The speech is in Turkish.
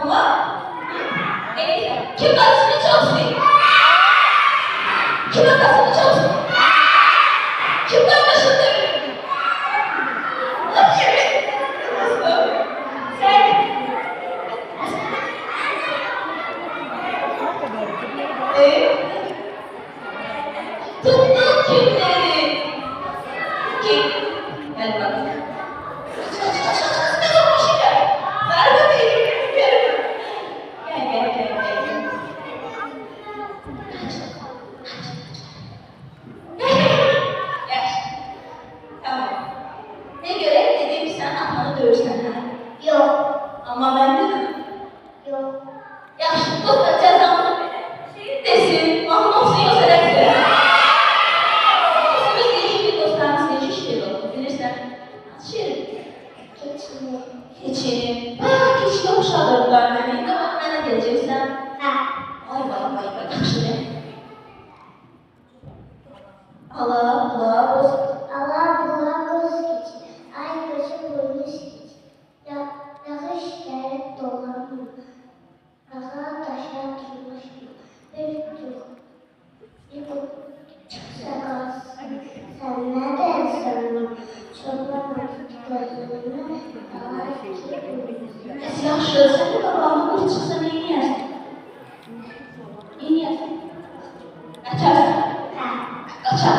Ama kim karısını çok seviyor? Kim arkasını çok seviyor? Kim kardeşini seviyor? O kimi? Sen. Tuttuğun kimleri? Kim? Gel bakalım. Yok. Ama ben dedim. Yok. Yaxşı, dostlar cəzamını belə. Senin desin, mahum olsun yoxsa rəqsə. Biz deyişik dostlarımız necə şiir oldu, bilirsən? Şiir. Keçini. Keçin. Keçini oxşadırlar mənə. İndi bax mənə gələcəksən. Ha. Ay vay, yaxşı ne? Allah, boz. Allah buna göz geçir. Ay gözü boynu geçir. Yağış gelip dolanır. Ağa taşa durmuş. Bir çıksa kalsın. Sen neden sanırım? Çoban gözlerine daha iki Bəs yaxşı, sən bu qabağına bir çıxsa nə yiyərsən? Yiyərsən? Qaçarsan? Ha. Qaçar,